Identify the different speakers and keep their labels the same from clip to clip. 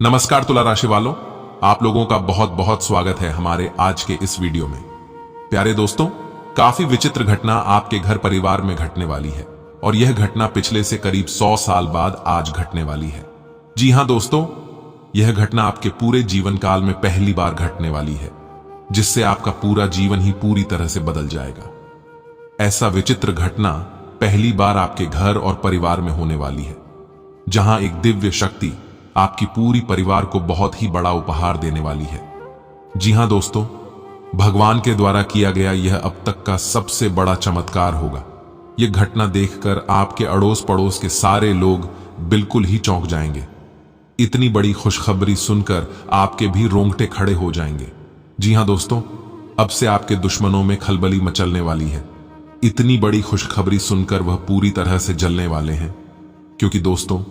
Speaker 1: नमस्कार तुला राशि वालों, आप लोगों का बहुत बहुत स्वागत है हमारे आज के इस वीडियो में। प्यारे दोस्तों, काफी विचित्र घटना आपके घर परिवार में घटने वाली है और यह घटना पिछले से करीब 100 साल बाद आज घटने वाली है। जी हां दोस्तों, यह घटना आपके पूरे जीवन काल में पहली बार घटने वाली है, जिससे आपका पूरा जीवन ही पूरी तरह से बदल जाएगा। ऐसा विचित्र घटना पहली बार आपके घर और परिवार में होने वाली है, जहां एक दिव्य शक्ति आपकी पूरी परिवार को बहुत ही बड़ा उपहार देने वाली है। जी हां दोस्तों, भगवान के द्वारा किया गया यह अब तक का सबसे बड़ा चमत्कार होगा। यह घटना देखकर आपके अड़ोस पड़ोस के सारे लोग बिल्कुल ही चौंक जाएंगे। इतनी बड़ी खुशखबरी सुनकर आपके भी रोंगटे खड़े हो जाएंगे। जी हां दोस्तों, अब से आपके दुश्मनों में खलबली मचलने वाली है। इतनी बड़ी खुशखबरी सुनकर वह पूरी तरह से जलने वाले हैं, क्योंकि दोस्तों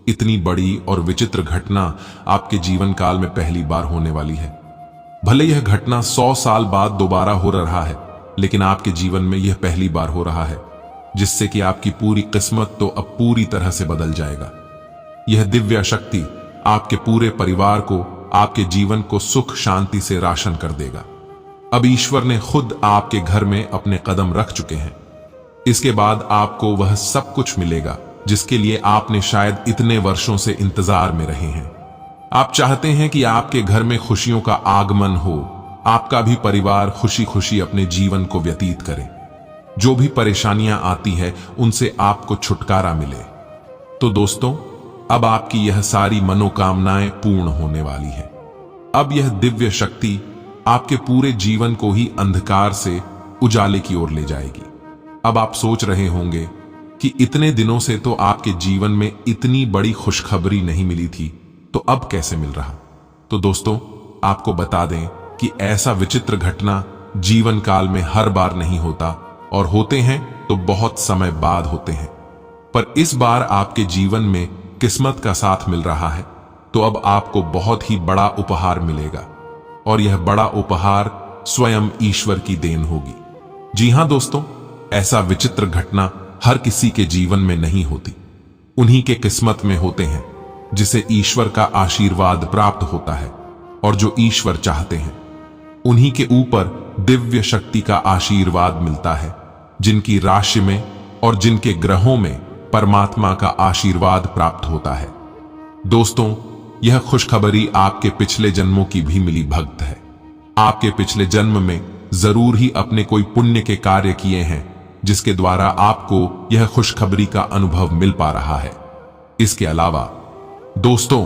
Speaker 1: इतनी बड़ी और विचित्र घटना आपके जीवन काल में पहली बार होने वाली है। भले यह घटना 100 साल बाद दोबारा हो रहा है, लेकिन आपके जीवन में यह पहली बार हो रहा है, जिससे कि आपकी पूरी किस्मत तो अब पूरी तरह से बदल जाएगा। यह दिव्य शक्ति आपके पूरे परिवार को, आपके जीवन को सुख शांति से राशन कर देगा। अब ईश्वर ने खुद आपके घर में अपने कदम रख चुके हैं। इसके बाद आपको वह सब कुछ मिलेगा जिसके लिए आपने शायद इतने वर्षों से इंतजार में रहे हैं। आप चाहते हैं कि आपके घर में खुशियों का आगमन हो, आपका भी परिवार खुशी खुशी अपने जीवन को व्यतीत करे। जो भी परेशानियां आती है उनसे आपको छुटकारा मिले। तो दोस्तों, अब आपकी यह सारी मनोकामनाएं पूर्ण होने वाली है। अब यह दिव्य शक्ति आपके पूरे जीवन को ही अंधकार से उजाले की ओर ले जाएगी। अब आप सोच रहे होंगे कि इतने दिनों से तो आपके जीवन में इतनी बड़ी खुशखबरी नहीं मिली थी, तो अब कैसे मिल रहा। तो दोस्तों, आपको बता दें कि ऐसा विचित्र घटना जीवन काल में हर बार नहीं होता, और होते हैं तो बहुत समय बाद होते हैं। पर इस बार आपके जीवन में किस्मत का साथ मिल रहा है, तो अब आपको बहुत ही बड़ा उपहार मिलेगा, और यह बड़ा उपहार स्वयं ईश्वर की देन होगी। जी हां दोस्तों, ऐसा विचित्र घटना हर किसी के जीवन में नहीं होती। उन्हीं के किस्मत में होते हैं जिसे ईश्वर का आशीर्वाद प्राप्त होता है, और जो ईश्वर चाहते हैं उन्हीं के ऊपर दिव्य शक्ति का आशीर्वाद मिलता है, जिनकी राशि में और जिनके ग्रहों में परमात्मा का आशीर्वाद प्राप्त होता है। दोस्तों, यह खुशखबरी आपके पिछले जन्मों की भी मिली भगत है। आपके पिछले जन्म में जरूर ही अपने कोई पुण्य के कार्य किए हैं, जिसके द्वारा आपको यह खुशखबरी का अनुभव मिल पा रहा है। इसके अलावा दोस्तों,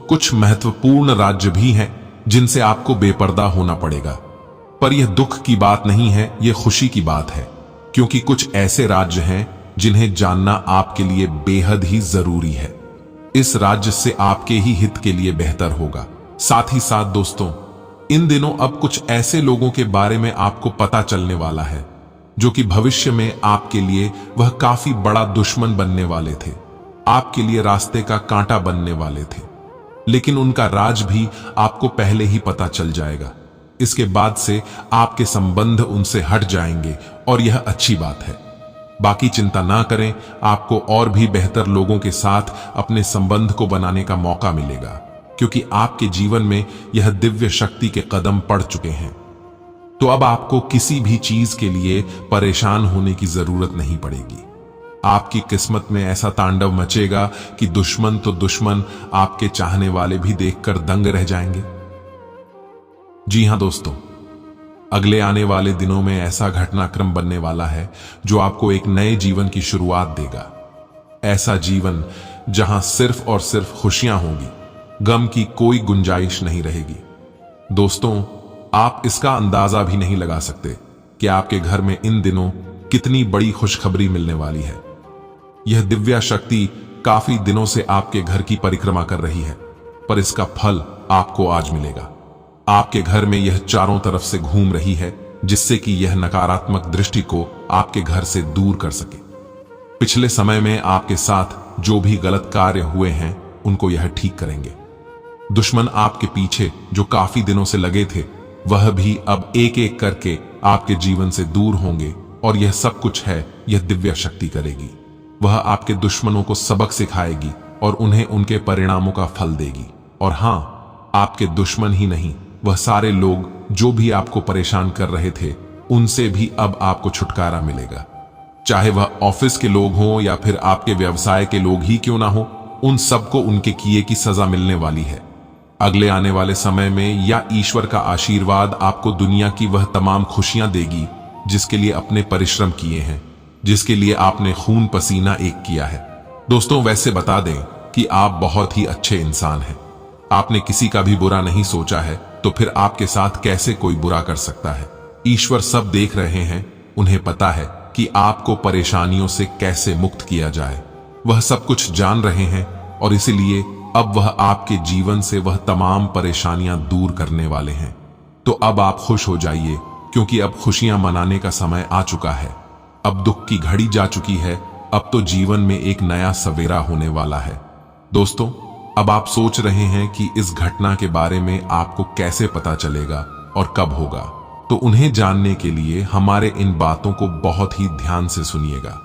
Speaker 1: कुछ महत्वपूर्ण राज्य भी हैं जिनसे आपको बेपर्दा होना पड़ेगा। पर यह दुख की बात नहीं है, यह खुशी की बात है, क्योंकि कुछ ऐसे राज्य हैं जिन्हें जानना आपके लिए बेहद ही जरूरी है। इस राज्य से आपके ही हित के लिए बेहतर होगा। साथ ही साथ दोस्तों, इन दिनों अब कुछ ऐसे लोगों के बारे में आपको पता चलने वाला है जो कि भविष्य में आपके लिए वह काफी बड़ा दुश्मन बनने वाले थे, आपके लिए रास्ते का कांटा बनने वाले थे। लेकिन उनका राज भी आपको पहले ही पता चल जाएगा। इसके बाद से आपके संबंध उनसे हट जाएंगे, और यह अच्छी बात है। बाकी चिंता ना करें, आपको और भी बेहतर लोगों के साथ अपने संबंध को बनाने का मौका मिलेगा, क्योंकि आपके जीवन में यह दिव्य शक्ति के कदम पड़ चुके हैं। तो अब आपको किसी भी चीज के लिए परेशान होने की जरूरत नहीं पड़ेगी। आपकी किस्मत में ऐसा तांडव मचेगा कि दुश्मन तो दुश्मन, आपके चाहने वाले भी देखकर दंग रह जाएंगे। जी हां दोस्तों, अगले आने वाले दिनों में ऐसा घटनाक्रम बनने वाला है जो आपको एक नए जीवन की शुरुआत देगा। ऐसा जीवन जहां सिर्फ और सिर्फ खुशियां होंगी, गम की कोई गुंजाइश नहीं रहेगी। दोस्तों, आप इसका अंदाजा भी नहीं लगा सकते कि आपके घर में इन दिनों कितनी बड़ी खुशखबरी मिलने वाली है। यह दिव्य शक्ति काफी दिनों से आपके घर की परिक्रमा कर रही है, पर इसका फल आपको आज मिलेगा। आपके घर में यह चारों तरफ से घूम रही है, जिससे कि यह नकारात्मक दृष्टि को आपके घर से दूर कर सके। पिछले समय में आपके साथ जो भी गलत कार्य हुए हैं, उनको यह ठीक करेंगे। दुश्मन आपके पीछे जो काफी दिनों से लगे थे, वह भी अब एक एक करके आपके जीवन से दूर होंगे, और यह सब कुछ है यह दिव्य शक्ति करेगी। वह आपके दुश्मनों को सबक सिखाएगी और उन्हें उनके परिणामों का फल देगी। और हां, आपके दुश्मन ही नहीं, वह सारे लोग जो भी आपको परेशान कर रहे थे, उनसे भी अब आपको छुटकारा मिलेगा। चाहे वह ऑफिस के लोग हों या फिर आपके व्यवसाय के लोग ही क्यों ना हो, उन सबको उनके किए की सजा मिलने वाली है। अगले आने वाले समय में या ईश्वर का आशीर्वाद आपको दुनिया की वह तमाम खुशियां देगी जिसके लिए अपने परिश्रम किए हैं, जिसके लिए आपने खून पसीना एक किया है। दोस्तों, वैसे बता दें कि आप बहुत ही अच्छे इंसान हैं। आपने किसी का भी बुरा नहीं सोचा है, तो फिर आपके साथ कैसे कोई बुरा कर सकता है? ईश्वर सब देख रहे हैं, उन्हें पता है कि आपको परेशानियों से कैसे मुक्त किया जाए। वह सब कुछ जान रहे हैं और इसीलिए अब वह आपके जीवन से वह तमाम परेशानियां दूर करने वाले हैं। तो अब आप खुश हो जाइए, क्योंकि अब खुशियां मनाने का समय आ चुका है। अब दुख की घड़ी जा चुकी है, अब तो जीवन में एक नया सवेरा होने वाला है। दोस्तों, अब आप सोच रहे हैं कि इस घटना के बारे में आपको कैसे पता चलेगा और कब होगा, तो उन्हें जानने के लिए हमारे इन बातों को बहुत ही ध्यान से सुनिएगा।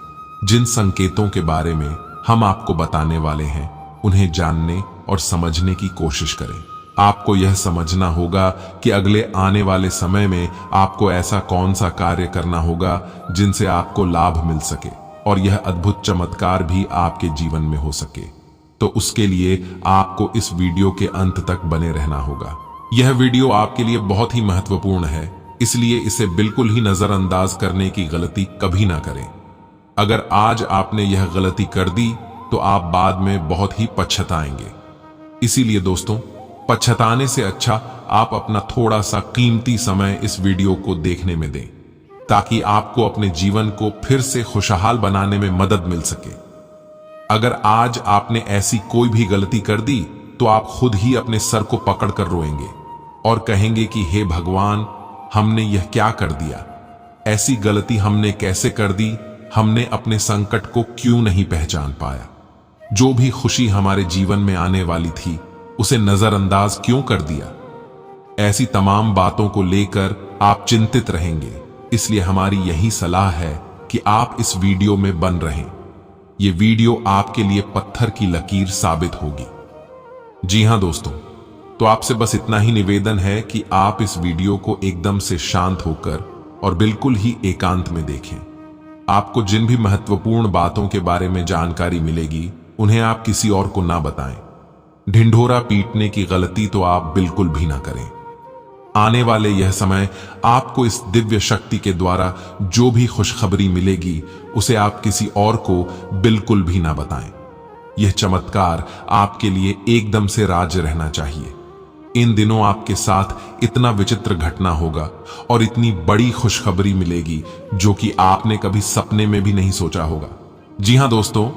Speaker 1: जिन संकेतों के बारे में हम आपको बताने वाले हैं, उन्हें जानने और समझने की कोशिश करें। आपको यह समझना होगा कि अगले आने वाले समय में आपको ऐसा कौन सा कार्य करना होगा जिनसे आपको लाभ मिल सके और यह अद्भुत चमत्कार भी आपके जीवन में हो सके। तो उसके लिए आपको इस वीडियो के अंत तक बने रहना होगा। यह वीडियो आपके लिए बहुत ही महत्वपूर्ण है, इसलिए इसे बिल्कुल ही नजरअंदाज करने की गलती कभी ना करें। अगर आज आपने यह गलती कर दी तो आप बाद में बहुत ही पछताएंगे। इसीलिए दोस्तों, पछताने से अच्छा आप अपना थोड़ा सा कीमती समय इस वीडियो को देखने में दें, ताकि आपको अपने जीवन को फिर से खुशहाल बनाने में मदद मिल सके। अगर आज आपने ऐसी कोई भी गलती कर दी तो आप खुद ही अपने सर को पकड़कर रोएंगे और कहेंगे कि हे भगवान, हमने यह क्या कर दिया? ऐसी गलती हमने कैसे कर दी? हमने अपने संकट को क्यों नहीं पहचान पाया? जो भी खुशी हमारे जीवन में आने वाली थी, उसे नजरअंदाज क्यों कर दिया? ऐसी तमाम बातों को लेकर आप चिंतित रहेंगे। इसलिए हमारी यही सलाह है कि आप इस वीडियो में बन रहें। ये वीडियो आपके लिए पत्थर की लकीर साबित होगी। जी हां दोस्तों, तो आपसे बस इतना ही निवेदन है कि आप इस वीडियो को एकदम से शांत होकर और बिल्कुल ही एकांत में देखें। आपको जिन भी महत्वपूर्ण बातों के बारे में जानकारी मिलेगी, उन्हें आप किसी और को ना बताएं। ढिंढोरा पीटने की गलती तो आप बिल्कुल भी ना करें। आने वाले यह समय आपको इस दिव्य शक्ति के द्वारा जो भी खुशखबरी मिलेगी, उसे आप किसी और को बिल्कुल भी ना बताएं। यह चमत्कार आपके लिए एकदम से राज रहना चाहिए। इन दिनों आपके साथ इतना विचित्र घटना होगा और इतनी बड़ी खुशखबरी मिलेगी जो कि आपने कभी सपने में भी नहीं सोचा होगा। जी हां दोस्तों,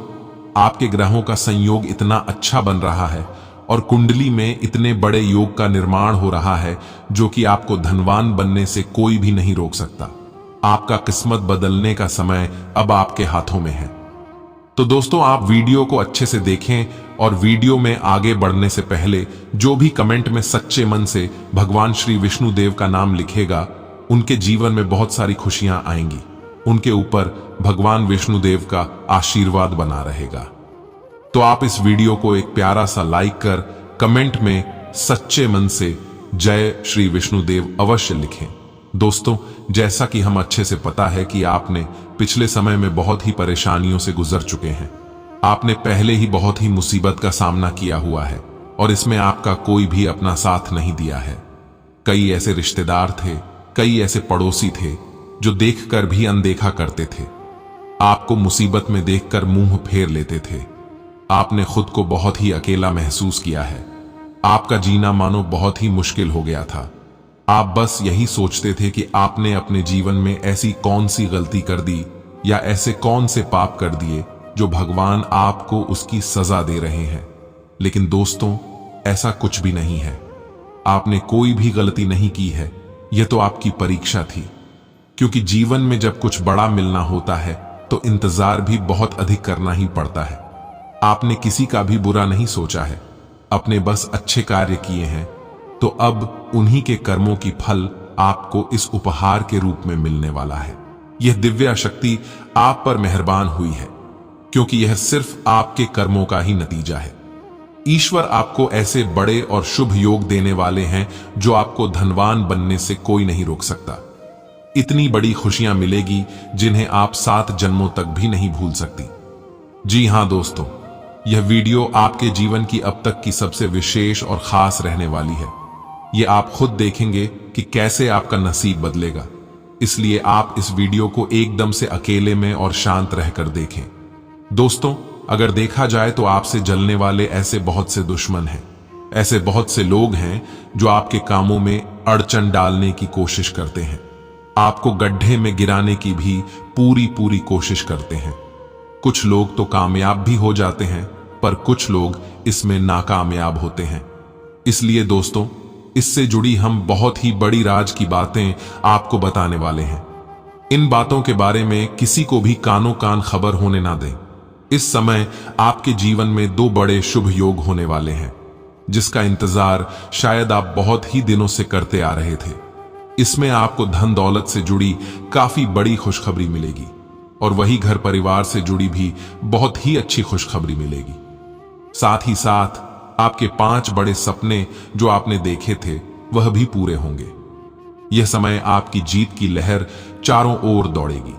Speaker 1: आपके ग्रहों का संयोग इतना अच्छा बन रहा है और कुंडली में इतने बड़े योग का निर्माण हो रहा है जो कि आपको धनवान बनने से कोई भी नहीं रोक सकता। आपका किस्मत बदलने का समय अब आपके हाथों में है। तो दोस्तों, आप वीडियो को अच्छे से देखें और वीडियो में आगे बढ़ने से पहले जो भी कमेंट में सच्चे मन से भगवान श्री विष्णु देव का नाम लिखेगा, उनके जीवन में बहुत सारी खुशियां आएंगी। उनके ऊपर भगवान विष्णु देव का आशीर्वाद बना रहेगा। तो आप इस वीडियो को एक प्यारा सा लाइक कर कमेंट में सच्चे मन से जय श्री विष्णुदेव अवश्य लिखें। दोस्तों, जैसा कि हम अच्छे से पता है कि आपने पिछले समय में बहुत ही परेशानियों से गुजर चुके हैं। आपने पहले ही बहुत ही मुसीबत का सामना किया हुआ है और इसमें आपका कोई भी अपना साथ नहीं दिया है। कई ऐसे रिश्तेदार थे, कई ऐसे पड़ोसी थे जो देखकर भी अनदेखा करते थे। आपको मुसीबत में देखकर मुंह फेर लेते थे। आपने खुद को बहुत ही अकेला महसूस किया है। आपका जीना मानो बहुत ही मुश्किल हो गया था। आप बस यही सोचते थे कि आपने अपने जीवन में ऐसी कौन सी गलती कर दी या ऐसे कौन से पाप कर दिए जो भगवान आपको उसकी सजा दे रहे हैं। लेकिन दोस्तों, ऐसा कुछ भी नहीं है। आपने कोई भी गलती नहीं की है। यह तो आपकी परीक्षा थी, क्योंकि जीवन में जब कुछ बड़ा मिलना होता है तो इंतजार भी बहुत अधिक करना ही पड़ता है। आपने किसी का भी बुरा नहीं सोचा है, अपने बस अच्छे कार्य किए हैं। तो अब उन्हीं के कर्मों की फल आपको इस उपहार के रूप में मिलने वाला है। यह दिव्य शक्ति आप पर मेहरबान हुई है, क्योंकि यह सिर्फ आपके कर्मों का ही नतीजा है। ईश्वर आपको ऐसे बड़े और शुभ योग देने वाले हैं जो आपको धनवान बनने से कोई नहीं रोक सकता। इतनी बड़ी खुशियां मिलेगी जिन्हें आप 7 जन्मों तक भी नहीं भूल सकती। जी हां दोस्तों, यह वीडियो आपके जीवन की अब तक की सबसे विशेष और खास रहने वाली है। यह आप खुद देखेंगे कि कैसे आपका नसीब बदलेगा। इसलिए आप इस वीडियो को एकदम से अकेले में और शांत रहकर देखें। दोस्तों, अगर देखा जाए तो आपसे जलने वाले ऐसे बहुत से दुश्मन हैं, ऐसे बहुत से लोग हैं जो आपके कामों में अड़चन डालने की कोशिश करते हैं, आपको गड्ढे में गिराने की भी पूरी कोशिश करते हैं। कुछ लोग तो कामयाब भी हो जाते हैं, पर कुछ लोग इसमें नाकामयाब होते हैं। इसलिए दोस्तों, इससे जुड़ी हम बहुत ही बड़ी राज की बातें आपको बताने वाले हैं। इन बातों के बारे में किसी को भी कानों कान खबर होने ना दें। इस समय आपके जीवन में 2 बड़े शुभ योग होने वाले हैं, जिसका इंतजार शायद आप बहुत ही दिनों से करते आ रहे थे। इसमें आपको धन दौलत से जुड़ी काफी बड़ी खुशखबरी मिलेगी और वही घर परिवार से जुड़ी भी बहुत ही अच्छी खुशखबरी मिलेगी। साथ ही साथ आपके 5 बड़े सपने जो आपने देखे थे वह भी पूरे होंगे। यह समय आपकी जीत की लहर चारों ओर दौड़ेगी।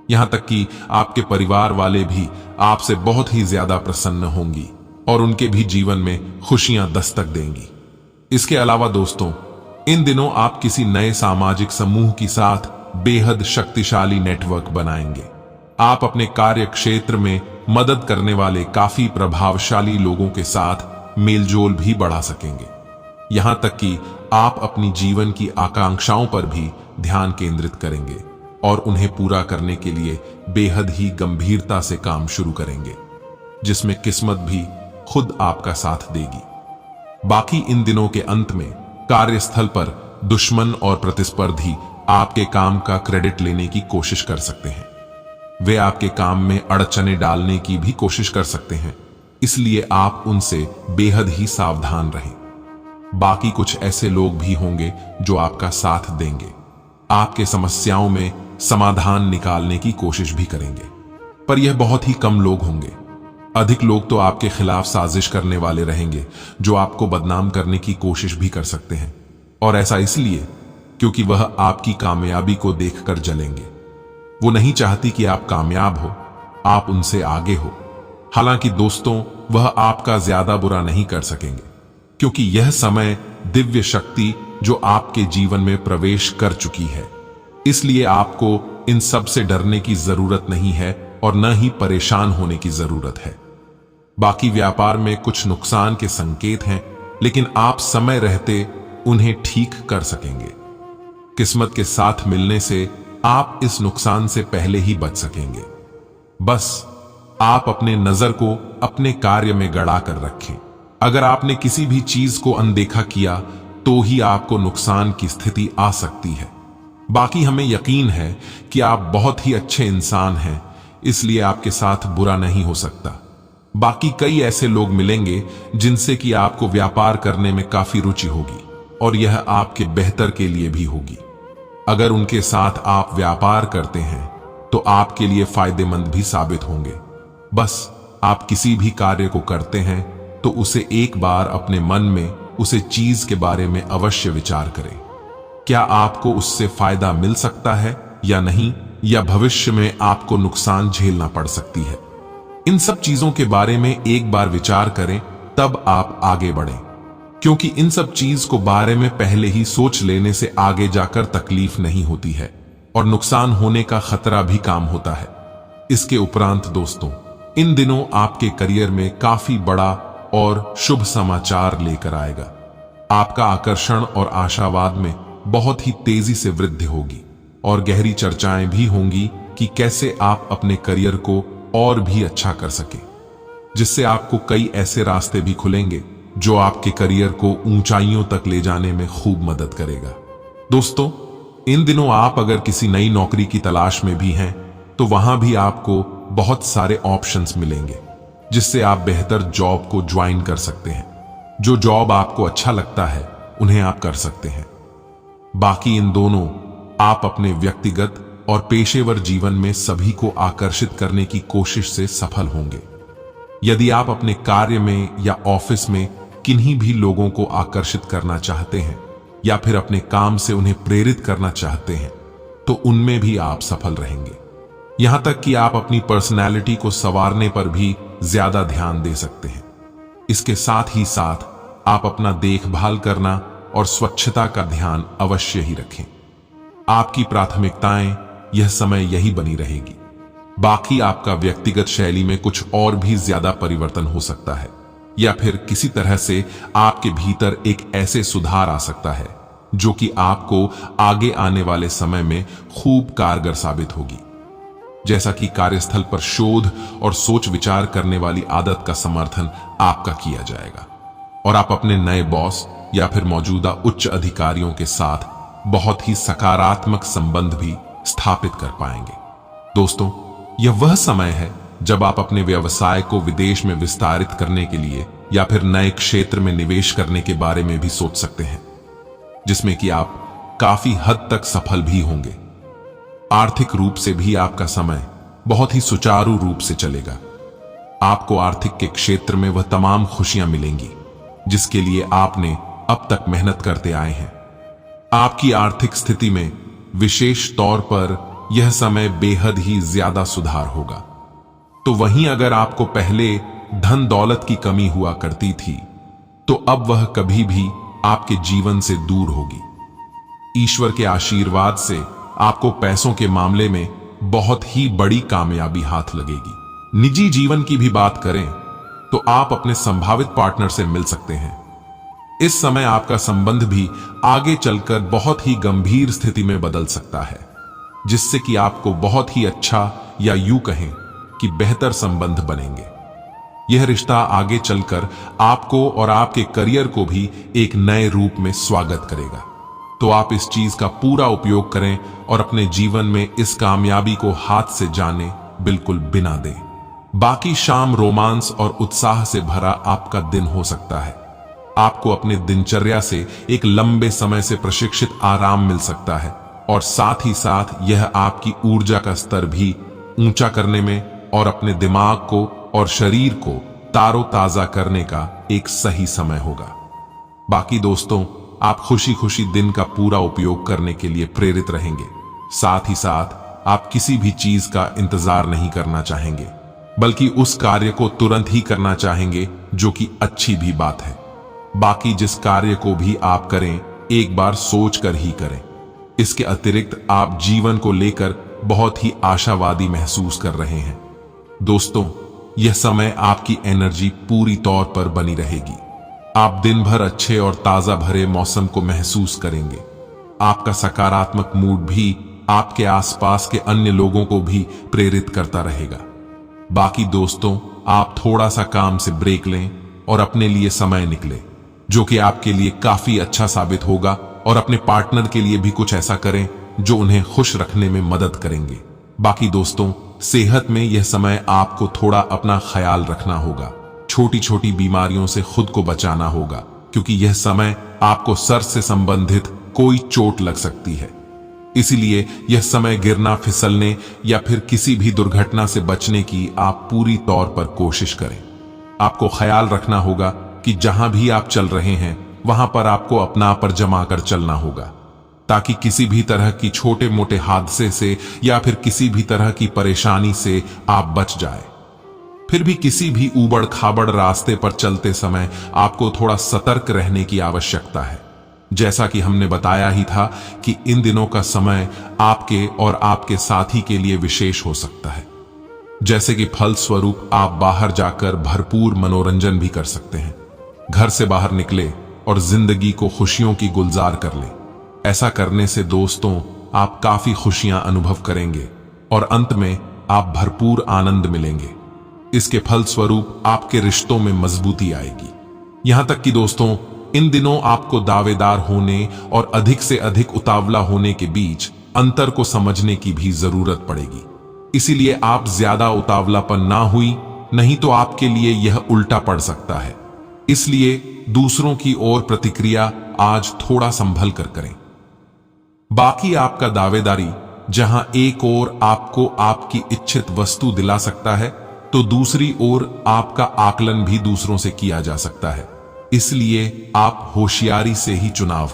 Speaker 1: यहां तक कि आपके परिवार वाले भी आपसे बहुत ही ज्यादा प्रसन्न होंगी और उनके भी जीवन में खुशियां दस्तक देंगी। इसके अलावा दोस्तों, इन दिनों आप किसी नए सामाजिक समूह के साथ बेहद शक्तिशाली नेटवर्क बनाएंगे। आप अपने कार्य क्षेत्र में मदद करने वाले काफी प्रभावशाली लोगों के साथ मेलजोल भी बढ़ा सकेंगे। यहां तक कि आप अपनी जीवन की आकांक्षाओं पर भी ध्यान केंद्रित करेंगे और उन्हें पूरा करने के लिए बेहद ही गंभीरता से काम शुरू करेंगे, जिसमें किस्मत भी खुद आपका साथ देगी। बाकी इन दिनों के अंत में कार्यस्थल पर दुश्मन और प्रतिस्पर्धी आपके काम का क्रेडिट लेने की कोशिश कर सकते हैं। वे आपके काम में अड़चने डालने की भी कोशिश कर सकते हैं, इसलिए आप उनसे बेहद ही सावधान रहें। बाकी कुछ ऐसे लोग भी होंगे जो आपका साथ देंगे, आपके समस्याओं में समाधान निकालने की कोशिश भी करेंगे, पर यह बहुत ही कम लोग होंगे। अधिक लोग तो आपके खिलाफ साजिश करने वाले रहेंगे जो आपको बदनाम करने की कोशिश भी कर सकते हैं, और ऐसा इसलिए क्योंकि वह आपकी कामयाबी को देखकर जलेंगे। वो नहीं चाहती कि आप कामयाब हो, आप उनसे आगे हो। हालांकि दोस्तों, वह आपका ज्यादा बुरा नहीं कर सकेंगे, क्योंकि यह समय दिव्य शक्ति जो आपके जीवन में प्रवेश कर चुकी है। इसलिए आपको इन सब से डरने की जरूरत नहीं है और न ही परेशान होने की जरूरत है। बाकी व्यापार में कुछ नुकसान के संकेत हैं, लेकिन आप समय रहते उन्हें ठीक कर सकेंगे। किस्मत के साथ मिलने से आप इस नुकसान से पहले ही बच सकेंगे। बस आप अपने नजर को अपने कार्य में गड़ा कर रखें। अगर आपने किसी भी चीज को अनदेखा किया तो ही आपको नुकसान की स्थिति आ सकती है। बाकी हमें यकीन है कि आप बहुत ही अच्छे इंसान हैं, इसलिए आपके साथ बुरा नहीं हो सकता। बाकी कई ऐसे लोग मिलेंगे जिनसे कि आपको व्यापार करने में काफी रुचि होगी और यह आपके बेहतर के लिए भी होगी। अगर उनके साथ आप व्यापार करते हैं तो आपके लिए फायदेमंद भी साबित होंगे। बस आप किसी भी कार्य को करते हैं तो उसे एक बार अपने मन में उसे चीज के बारे में अवश्य विचार करें। क्या आपको उससे फायदा मिल सकता है या नहीं, या भविष्य में आपको नुकसान झेलना पड़ सकती है। इन सब चीजों के बारे में एक बार विचार करें, तब आप आगे बढ़ें, क्योंकि इन सब चीज को बारे में पहले ही सोच लेने से आगे जाकर तकलीफ नहीं होती है और नुकसान होने का खतरा भी काम होता है। इसके उपरांत दोस्तों, इन दिनों आपके करियर में काफी बड़ा और शुभ समाचार लेकर आएगा। आपका आकर्षण और आशावाद में बहुत ही तेजी से वृद्धि होगी और गहरी चर्चाएं भी होंगी कि कैसे आप अपने करियर को और भी अच्छा कर सकें, जिससे आपको कई ऐसे रास्ते भी खुलेंगे जो आपके करियर को ऊंचाइयों तक ले जाने में खूब मदद करेगा। दोस्तों, इन दिनों आप अगर किसी नई नौकरी की तलाश में भी हैं तो वहां भी आपको बहुत सारे ऑप्शंस मिलेंगे, जिससे आप बेहतर जॉब को ज्वाइन कर सकते हैं। जो जॉब आपको अच्छा लगता है उन्हें आप कर सकते हैं। बाकी इन दोनों आप अपने व्यक्तिगत और पेशेवर जीवन में सभी को आकर्षित करने की कोशिश से सफल होंगे। यदि आप अपने कार्य में या ऑफिस में किन्हीं भी लोगों को आकर्षित करना चाहते हैं या फिर अपने काम से उन्हें प्रेरित करना चाहते हैं, तो उनमें भी आप सफल रहेंगे। यहां तक कि आप अपनी पर्सनैलिटी को संवारने पर भी ज्यादा ध्यान दे सकते हैं। इसके साथ ही साथ आप अपना देखभाल करना और स्वच्छता का ध्यान अवश्य ही रखें। आपकी प्राथमिकताएं यह समय यही बनी रहेगी। बाकी आपका व्यक्तिगत शैली में कुछ और भी ज्यादा परिवर्तन हो सकता है, या फिर किसी तरह से आपके भीतर एक ऐसे सुधार आ सकता है जो कि आपको आगे आने वाले समय में खूब कारगर साबित होगी। जैसा कि कार्यस्थल पर शोध और सोच विचार करने वाली आदत का समर्थन आपका किया जाएगा और आप अपने नए बॉस या फिर मौजूदा उच्च अधिकारियों के साथ बहुत ही सकारात्मक संबंध भी स्थापित कर पाएंगे। दोस्तों, यह वह समय है जब आप अपने व्यवसाय को विदेश में विस्तारित करने के लिए या फिर नए क्षेत्र में निवेश करने के बारे में भी सोच सकते हैं, जिसमें कि आप काफी हद तक सफल भी होंगे। आर्थिक रूप से भी आपका समय बहुत ही सुचारू रूप से चलेगा। आपको आर्थिक के क्षेत्र में वह तमाम खुशियां मिलेंगी जिसके लिए आपने अब तक मेहनत करते आए हैं। आपकी आर्थिक स्थिति में विशेष तौर पर यह समय बेहद ही ज्यादा सुधार होगा। तो वहीं अगर आपको पहले धन दौलत की कमी हुआ करती थी, तो अब वह कभी भी आपके जीवन से दूर होगी। ईश्वर के आशीर्वाद से आपको पैसों के मामले में बहुत ही बड़ी कामयाबी हाथ लगेगी। निजी जीवन की भी बात करें तो आप अपने संभावित पार्टनर से मिल सकते हैं। इस समय आपका संबंध भी आगे चलकर बहुत ही गंभीर स्थिति में बदल सकता है, जिससे कि आपको बहुत ही अच्छा या यूं कहें कि बेहतर संबंध बनेंगे। यह रिश्ता आगे चलकर आपको और आपके करियर को भी एक नए रूप में स्वागत करेगा। तो आप इस चीज का पूरा उपयोग करें और अपने जीवन में इस कामयाबी को हाथ से जाने बिल्कुल बिना दें। बाकी शाम रोमांस और उत्साह से भरा आपका दिन हो सकता है। आपको अपने दिनचर्या से एक लंबे समय से प्रशिक्षित आराम मिल सकता है और साथ ही साथ यह आपकी ऊर्जा का स्तर भी ऊंचा करने में और अपने दिमाग को और शरीर को तारोताजा करने का एक सही समय होगा। बाकी दोस्तों, आप खुशी खुशी दिन का पूरा उपयोग करने के लिए प्रेरित रहेंगे। साथ ही साथ आप किसी भी चीज का इंतजार नहीं करना चाहेंगे, बल्कि उस कार्य को तुरंत ही करना चाहेंगे, जो कि अच्छी भी बात है। बाकी जिस कार्य को भी आप करें, एक बार सोच कर ही करें। इसके अतिरिक्त आप जीवन को लेकर बहुत ही आशावादी महसूस कर रहे हैं। दोस्तों, यह समय आपकी एनर्जी पूरी तौर पर बनी रहेगी। आप दिन भर अच्छे और ताजा भरे मौसम को महसूस करेंगे। आपका सकारात्मक मूड भी आपके आसपास के अन्य लोगों को भी प्रेरित करता रहेगा। बाकी दोस्तों, आप थोड़ा सा काम से ब्रेक लें और अपने लिए समय निकले, जो कि आपके लिए काफी अच्छा साबित होगा, और अपने पार्टनर के लिए भी कुछ ऐसा करें जो उन्हें खुश रखने में मदद करेंगे। बाकी दोस्तों, सेहत में यह समय आपको थोड़ा अपना ख्याल रखना होगा। छोटी छोटी बीमारियों से खुद को बचाना होगा, क्योंकि यह समय आपको सर से संबंधित कोई चोट लग सकती है। इसलिए यह समय गिरना, फिसलने या फिर किसी भी दुर्घटना से बचने की आप पूरी तौर पर कोशिश करें। आपको ख्याल रखना होगा कि जहां भी आप चल रहे हैं, वहां पर आपको अपना पर जमा कर चलना होगा, ताकि किसी भी तरह की छोटे मोटे हादसे से या फिर किसी भी तरह की परेशानी से आप बच जाए। फिर भी किसी भी ऊबड़ खाबड़ रास्ते पर चलते समय आपको थोड़ा सतर्क रहने की आवश्यकता है। जैसा कि हमने बताया ही था कि इन दिनों का समय आपके और आपके साथी के लिए विशेष हो सकता है, जैसे कि फल स्वरूप आप बाहर जाकर भरपूर मनोरंजन भी कर सकते हैं। घर से बाहर निकले और जिंदगी को खुशियों की गुलजार कर ले। ऐसा करने से दोस्तों, आप काफी खुशियां अनुभव करेंगे और अंत में आप भरपूर आनंद मिलेंगे। इसके फल स्वरूप आपके रिश्तों में मजबूती आएगी। यहां तक कि दोस्तों, इन दिनों आपको दावेदार होने और अधिक से अधिक उतावला होने के बीच अंतर को समझने की भी जरूरत पड़ेगी। इसीलिए आप ज्यादा उतावलापन ना हुई, नहीं तो आपके लिए यह उल्टा पड़ सकता है। इसलिए दूसरों की ओर प्रतिक्रिया आज थोड़ा संभल कर करें। बाकी आपका दावेदारी जहां एक ओर आपको आपकी इच्छित वस्तु दिला सकता है, तो दूसरी ओर आपका आकलन भी दूसरों से किया जा सकता है। इसलिए आप होशियारी से ही चुनाव करें।